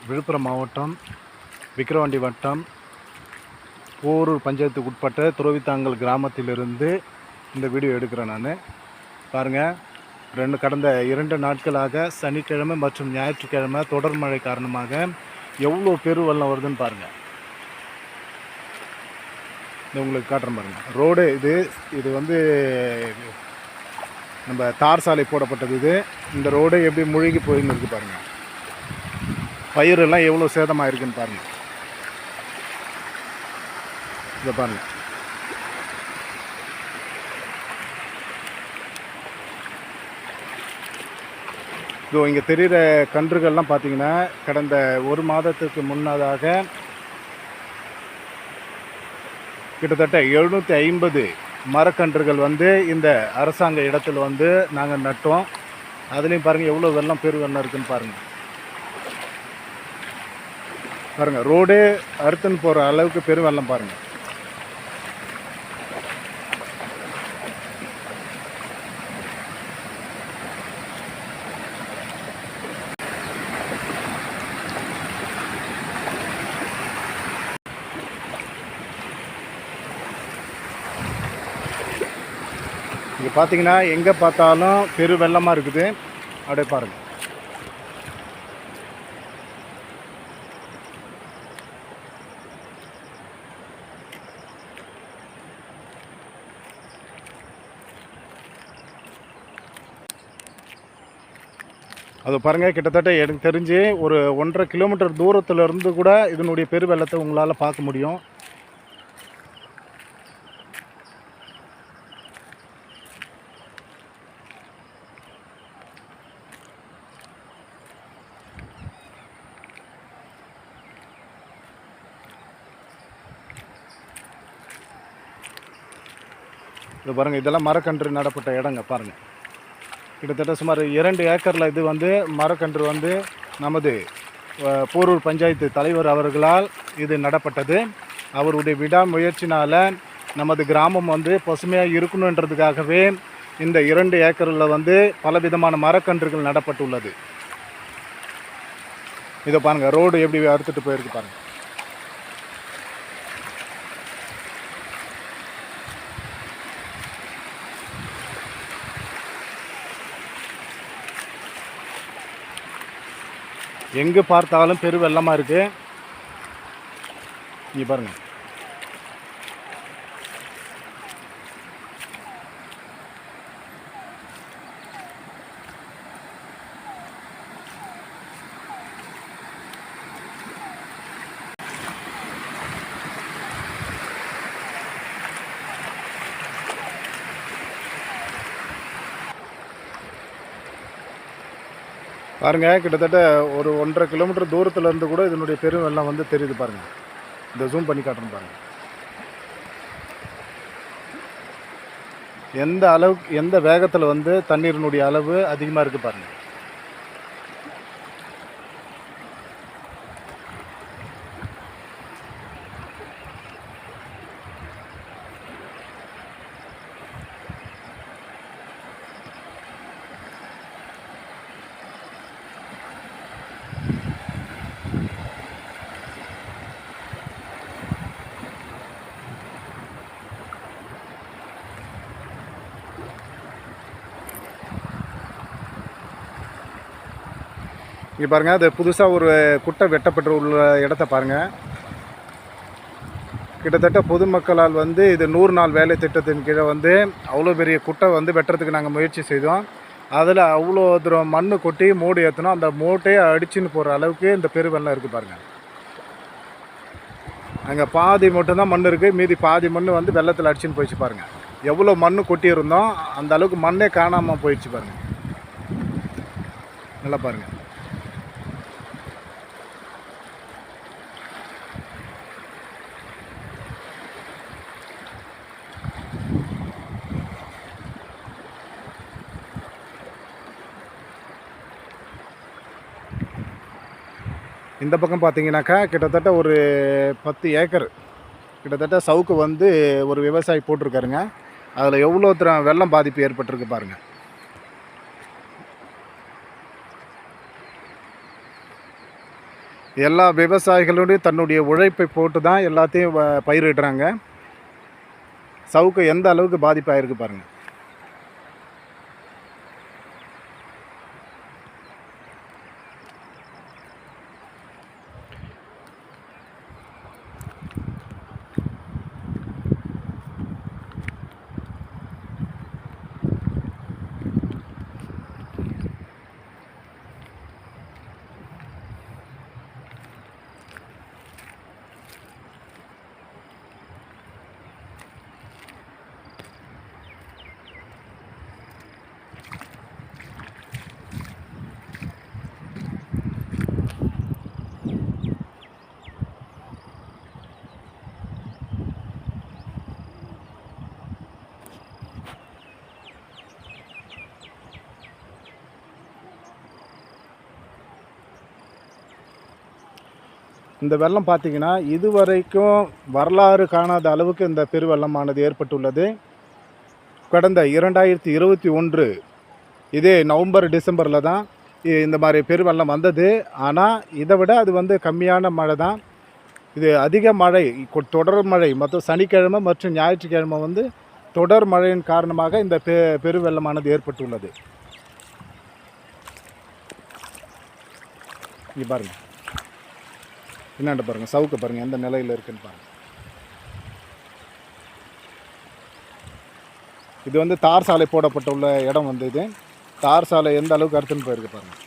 விழுப்புரம் மாவட்டம் விக்கிரவாண்டி வட்டம் போரூர் பஞ்சாயத்துக்கு உட்பட்ட துறவித்தாங்கல் கிராமத்திலிருந்து இந்த வீடியோ எடுக்கிறேன் நான். பாருங்கள், கடந்த 2 நாட்களாக சனிக்கிழமை மற்றும் ஞாயிற்றுக்கிழமை தொடர் மழை காரணமாக எவ்வளோ பெருவெள்ளம் வருதுன்னு பாருங்கள். இது உங்களுக்கு காட்டுறேன் பாருங்கள். ரோடு இது வந்து நம்ம தார் சாலை போடப்பட்டது. இந்த ரோடு எப்படி முழுகி போயின்னு இருக்குது பாருங்கள். பயிரெல்லாம் எவ்வளோ சேதமாக இருக்குன்னு பாருங்கள். இதை பாருங்கள். இதோ இங்கே தெரிகிற கன்றுகள்லாம் பார்த்தீங்கன்னா கடந்த 1 மாதத்துக்கு முன்னதாக கிட்டத்தட்ட 750 மரக்கன்றுகள் வந்து இந்த அரசாங்க இடத்துல வந்து நாங்கள் நட்டோம். அதுலேயும் பாருங்கள் எவ்வளோ வெள்ளம் பெருவெள்ளம் இருக்குதுன்னு பாருங்கள். பாருங்கள், ரோடே அறுத்துன்னு போகிற அளவுக்கு பெருவெள்ளம் பாருங்கள். இங்கே பார்த்தீங்கன்னா எங்கே பார்த்தாலும் பெரு வெள்ளமாக இருக்குது. அப்படியே பாருங்கள். அது பாருங்கள், கிட்டத்தட்ட எனக்கு தெரிஞ்சு ஒரு 1.5 கிலோமீட்டர் தூரத்தில் இருந்து கூட இதனுடைய பெரு வெள்ளத்தை உங்களால் பார்க்க முடியும். இது பாருங்கள், இதெல்லாம் மரக்கன்று நடப்பட்ட இடங்க பாருங்கள். கிட்டத்தட்ட சுமார் 2 ஏக்கரில் இது வந்து மரக்கன்று வந்து நமது போரூர் பஞ்சாயத்து தலைவர் அவர்களால் இது நடப்பட்டது. அவருடைய விடாமுயற்சினால் நமது கிராமம் வந்து பசுமையாக இருக்கணுன்றதுக்காகவே இந்த 2 ஏக்கரில் வந்து பலவிதமான மரக்கன்றுகள் நடப்பட்டுள்ளது. இதை பாருங்கள், ரோடு எப்படி அறுத்துட்டு போயிருக்கு பாருங்கள். எங்கே பார்த்தாலும் பெரு வெள்ளமாக இருக்குது. இங்கே பாருங்கள். பாருங்கள், கிட்டத்தட்ட ஒரு 1.5 கிலோமீட்டர் தூரத்தில் இருந்து கூட இதனுடைய பெரும் வெள்ளம் வந்து தெரியுது பாருங்கள். இந்த ஜூம் பண்ணி காட்டுறேன் பாருங்கள். எந்த அளவுக்கு எந்த வேகத்தில் வந்து தண்ணீரினுடைய அளவு அதிகமாக இருக்குது பாருங்கள். இங்கே பாருங்கள், அது புதுசாக ஒரு குட்டை வெட்டப்பட்டு உள்ள இடத்த பாருங்கள். கிட்டத்தட்ட பொதுமக்களால் வந்து இது 100 நாள் வேலை திட்டத்தின் கீழே வந்து அவ்வளோ பெரிய குட்டை வந்து வெட்டுறதுக்கு நாங்கள் முயற்சி செய்தோம். அதில் அவ்வளோ தூரம் மண் கொட்டி மூடு ஏற்றணும். அந்த மூட்டையே அடிச்சுன்னு போகிற அளவுக்கு இந்த பெருவெள்ளம் இருக்குது பாருங்கள். அங்கே பாதி மட்டும்தான் மண் இருக்குது, மீதி பாதி மண் வந்து வெள்ளத்தில் அடிச்சுன்னு போயிடுச்சு பாருங்கள். எவ்வளோ மண் கொட்டியிருந்தோம் அந்த அளவுக்கு மண்ணே காணாமல் போயிடுச்சு பாருங்கள். நல்லா பாருங்கள். இந்த பக்கம் பார்த்தீங்கன்னாக்கா கிட்டத்தட்ட ஒரு 10 ஏக்கர் கிட்டத்தட்ட சவுக்கு வந்து ஒரு விவசாயி போட்டிருக்காருங்க. அதில் எவ்வளோ வெள்ளம் பாதிப்பு ஏற்பட்டிருக்கு பாருங்கள். எல்லா விவசாயிகளுடைய தன்னுடைய உழைப்பை போட்டு தான் எல்லாத்தையும் பயிரிடுறாங்க. சவுக்கு எந்த அளவுக்கு பாதிப்பாயிருக்கு பாருங்கள். இந்த வெள்ளம் பார்த்திங்கன்னா இதுவரைக்கும் வரலாறு காணாத அளவுக்கு இந்த பெருவெள்ளமானது ஏற்பட்டுள்ளது. கடந்த 2021 இதே நவம்பர் டிசம்பரில் தான் இந்த மாதிரி பெருவெள்ளம் வந்தது. ஆனால் இதை விட அது கம்மியான மழை தான். இது அதிக மழை, தொடர் மழை மற்றும் சனிக்கிழமை மற்றும் ஞாயிற்றுக்கிழமை தொடர் மழையின் காரணமாக இந்த பெருவெள்ளமானது ஏற்பட்டுள்ளது. இங்கே பாருங்கள், என்னென்ன பாருங்கள், சவுக்கு பாருங்கள் எந்த நிலையில் இருக்குன்னு பாருங்கள். இது தார் சாலை போடப்பட்டுள்ள இடம் இது தார் சாலை எந்த அளவுக்கு அறுத்துன்னு போயிருக்கு பாருங்கள்.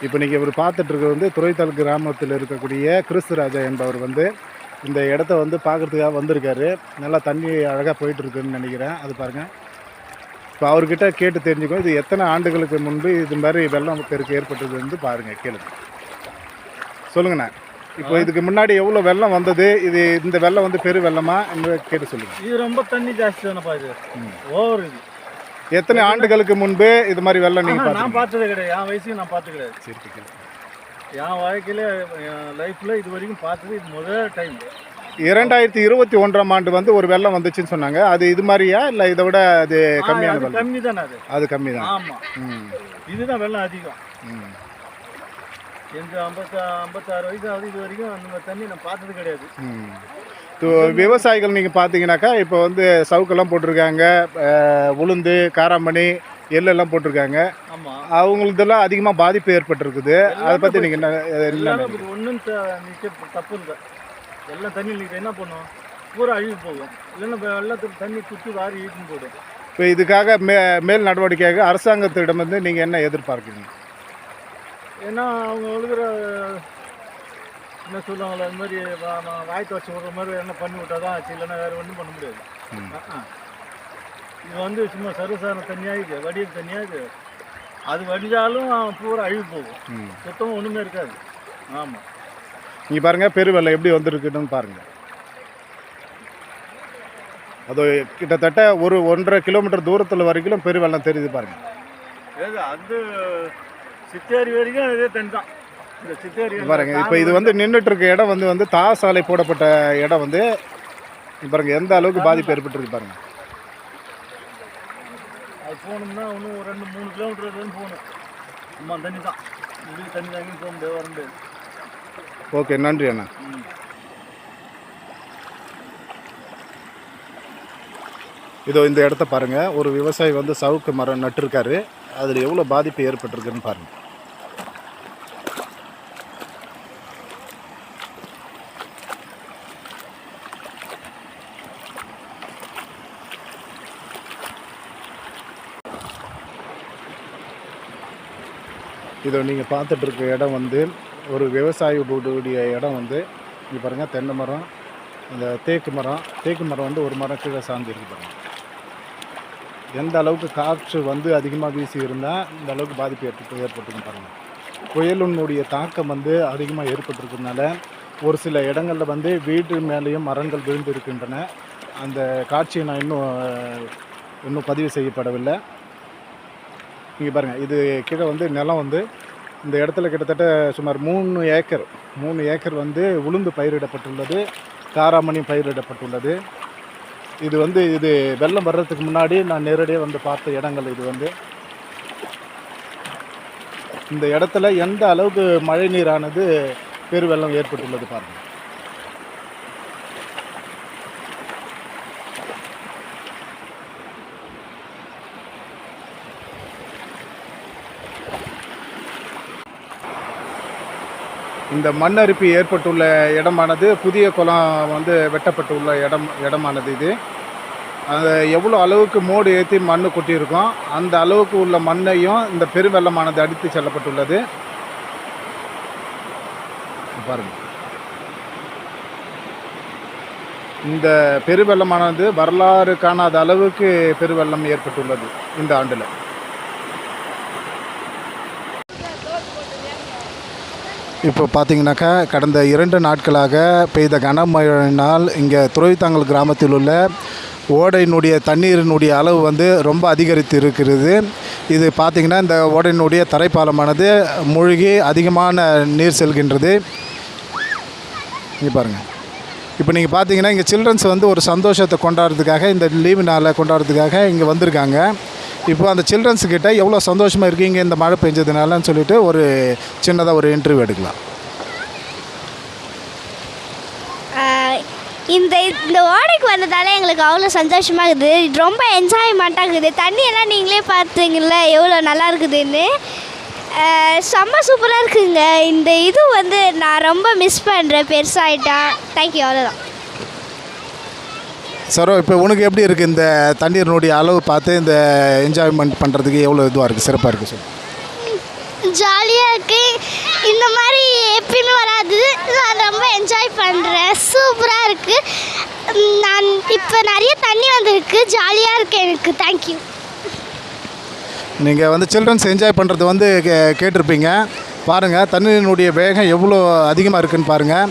இப்போ நீங்கள் இவர் பார்த்துட்ருக்க துறைத்தல் கிராமத்தில் இருக்கக்கூடிய கிறிஸ்துராஜா என்பவர் இந்த இடத்த பார்க்குறதுக்காக வந்திருக்காரு. நல்லா தண்ணி அழகாக போயிட்டுருக்குன்னு நினைக்கிறேன். அது பாருங்கள். இப்போ அவர்கிட்ட கேட்டு தெரிஞ்சுக்கோ, இது எத்தனை ஆண்டுகளுக்கு முன்பு இது மாதிரி வெள்ளம் பெருக்கு ஏற்பட்டது பாருங்கள், கேளுங்க. சொல்லுங்கண்ணா, இப்போ இதுக்கு முன்னாடி எவ்வளோ வெள்ளம் வந்தது, இந்த வெள்ளம் பெரு வெள்ளமா என்று கேட்டு சொல்லுங்கள். இது ரொம்ப தண்ணி ஜாஸ்தி தானப்பா, இது ஓவர். இது எத்தனை ஆண்டுகளுக்கு முன்பு இது மாதிரி வெள்ளம் நீங்கள் நான் பார்த்ததே கிடையாது. என் வயசுக்கு நான் பார்த்து கிடையாது. சரி, என் வாழ்க்கையில் என் லைஃப்பில் இது வரைக்கும் பார்த்தது இது முதல் டைம். 2021ஆம் ஆண்டு ஒரு வெள்ளம் வந்துச்சுன்னு சொன்னாங்க. அது இது மாதிரியா இல்லை இதை விட அது கம்மியான வெள்ளம்? கம்மி தானே அது கம்மி தான். ஆமாம், இதுதான் வெள்ளம் அதிகம். எந்த 56 வயசு ஆகுது, இது வரைக்கும் அந்த மாதிரி தண்ணி நான் பார்த்தது கிடையாது. விவசாயிகள் நீங்கள் பார்த்தீங்கன்னாக்கா இப்போ சவுக்கெல்லாம் போட்டிருக்காங்க, உளுந்து, காராமணி, எள்ளெல்லாம் போட்டிருக்காங்க. அவங்களுதெல்லாம் அதிகமாக பாதிப்பு ஏற்பட்டிருக்குது. அதை பற்றி நீங்கள் என்ன? ஒன்றும் தப்பு இல்லை. எல்லாம் தண்ணி என்ன பண்ணும், பூரா அழுகி போகும். இல்லைன்னா வெள்ளத்துக்கு தண்ணி சுற்றி வாரி ஈட்டுன்னு போடும். இப்போ இதுக்காக மேல் நடவடிக்கையாக அரசாங்கத்திடம் நீங்கள் என்ன எதிர்பார்க்குறீங்க? ஏன்னா அவங்க ஒழுங்குற என்ன சொல்லுவாங்களோ அது மாதிரி வாய் துவச்சி விடுற மாதிரி என்ன பண்ணி விட்டால் தான் ஆச்சு, இல்லைன்னா வேறு ஒன்றும் பண்ண முடியாது. இது சும்மா சர்வசாதாரண தண்ணியாகுது, வடியல் தண்ணியாகுது. அது வடிஞ்சாலும் பூரா அழுகி போகும், சுத்தமாக ஒன்றுமே இருக்காது. ஆமாம், நீங்கள் பாருங்கள் பெருவெள்ளம் எப்படி வந்துருக்குன்னு பாருங்கள். அது கிட்டத்தட்ட 1.5 கிலோமீட்டர் தூரத்தில் வரைக்கும் பெருவெள்ளம் தெரியுது பாருங்கள். அது சித்தேரி வரைக்கும் இதே தண்ணி தான். பாருங்க, இப்போ இது நின்றுட்டு இருக்க இடம் தார் சாலை போடப்பட்ட இடம் பாருங்க எந்த அளவுக்கு பாதிப்பு ஏற்பட்டுருக்கு பாருங்க. அது போகணும்னா இன்னும் 2-3 கிலோமீட்டர் போகணும். அம்மா தண்ணி தான், தண்ணி தாங்கி போக முடியாது, வர முடியாது. ஓகே, நன்றி அண்ணா. இதோ இந்த இடத்த பாருங்க, ஒரு விவசாயி சவுக்கு மரம் நட்டுருக்காரு. அதில் எவ்வளோ பாதிப்பு ஏற்பட்டிருக்குன்னு பாருங்கள். இதோ நீங்கள் பார்த்துட்ருக்க இடம் ஒரு விவசாயியுடைய இடம் இங்கே பாருங்கள். தென்னை மரம், இந்த தேக்கு மரம் ஒரு மரம் கீழே சார்ந்திருக்கு பாருங்கள். எந்த அளவுக்கு காற்று அதிகமாக வீசி இருந்தால் இந்த அளவுக்கு பாதிப்பு ஏற்பட்டுன்னு பாருங்கள். புயலினுடைய தாக்கம் அதிகமாக ஏற்பட்டிருக்கிறதுனால ஒரு சில இடங்களில் வீட்டு மேலேயும் மரங்கள் விழுந்து இருக்கின்றன. அந்த காட்சியை நான் இன்னும் பதிவு செய்யப்படவில்லை. இங்கே பாருங்கள், இது கீழே வந்து நிலம் வந்து இந்த இடத்துல கிட்டத்தட்ட சுமார் 3 ஏக்கர் வந்து உளுந்து பயிரிடப்பட்டுள்ளது, காராமணி பயிரிடப்பட்டுள்ளது. இது வந்து இது வெள்ளம் வர்றதுக்கு முன்னாடி நான் நேரடியாக வந்து பார்த்த இடங்கள். இது வந்து இந்த இடத்துல எந்த அளவுக்கு மழை நீரானது பெருவெள்ளம் ஏற்பட்டுள்ளது பாருங்கள். இந்த மண்ணரிப்பு ஏற்பட்டுள்ள இடமானது புதிய குளம் வந்து வெட்டப்பட்டுள்ள இடமானது இது. அது எவ்வளோ அளவுக்கு மோடு ஏற்றி மண் கொட்டியிருக்கோம், அந்த அளவுக்கு உள்ள மண்ணையும் இந்த பெருவெள்ளமானது அடித்து செல்லப்பட்டுள்ளது பாருங்கள். இந்த பெருவெள்ளமானது வரலாறு காணாத அளவுக்கு பெருவெள்ளம் ஏற்பட்டுள்ளது இந்த ஆண்டில். இப்போ பார்த்தீங்கன்னாக்கா கடந்த 2 நாட்களாக பெய்த கனமழையினால் இங்கே துறைத்தாங்கல் கிராமத்தில் உள்ள ஓடையினுடைய தண்ணீரினுடைய அளவு வந்து ரொம்ப அதிகரித்து இருக்கிறது. இது பார்த்திங்கன்னா இந்த ஓடையினுடைய தரைப்பாலமானது மூழ்கி அதிகமான நீர் செல்கின்றது. இங்கே பாருங்கள், இப்போ நீங்கள் பார்த்தீங்கன்னா இங்கே சில்ட்ரன்ஸ் வந்து ஒரு சந்தோஷத்தை கொண்டாடுறதுக்காக, இந்த லீவு நாளை கொண்டாடுறதுக்காக இங்கே வந்திருக்காங்க. இப்போ அந்த சில்ட்ரன்ஸுக்கிட்ட எவ்வளோ சந்தோஷமாக இருக்கீங்க இந்த மழை பெஞ்சதுனாலன்னு சொல்லிட்டு ஒரு சின்னதாக ஒரு இன்டர்வியூ எடுக்கலாம். இந்த ஓடைக்கு வந்ததால எங்களுக்கு அவ்வளோ சந்தோஷமாக இருக்குது, ரொம்ப என்ஜாய்மெண்ட்டாக இருக்குது. தண்ணியெல்லாம் நீங்களே பார்த்தீங்கல்ல எவ்வளோ நல்லா இருக்குதுன்னு, செம்ம சூப்பராக இருக்குதுங்க. இந்த இது வந்து நான் ரொம்ப மிஸ் பண்ணுறேன், பெருசாகிட்டா. தேங்க்யூ, அவ்வளோதான். சரோ, இப்போ உனக்கு எப்படி இருக்குது இந்த தண்ணீரினுடைய அளவு பார்த்து இந்த என்ஜாய்மெண்ட் பண்ணுறதுக்கு எவ்வளோ இதுவாக இருக்குது, சிறப்பாக இருக்குது சொல்லு. ஜாலியாக இருக்குது, இந்த மாதிரி எப்பயுமே வராது. நான் ரொம்ப என்ஜாய் பண்ணுறேன், சூப்பராக இருக்குது. நான் இப்போ நிறைய தண்ணி வந்திருக்கு, ஜாலியாக இருக்குது எனக்கு. தேங்க்யூ. நீங்கள் வந்து சில்ட்ரன்ஸ் என்ஜாய் பண்ணுறது வந்து கேட்டிருப்பீங்க. பாருங்கள், தண்ணீரினுடைய வேகம் எவ்வளோ அதிகமாக இருக்குதுன்னு பாருங்கள்.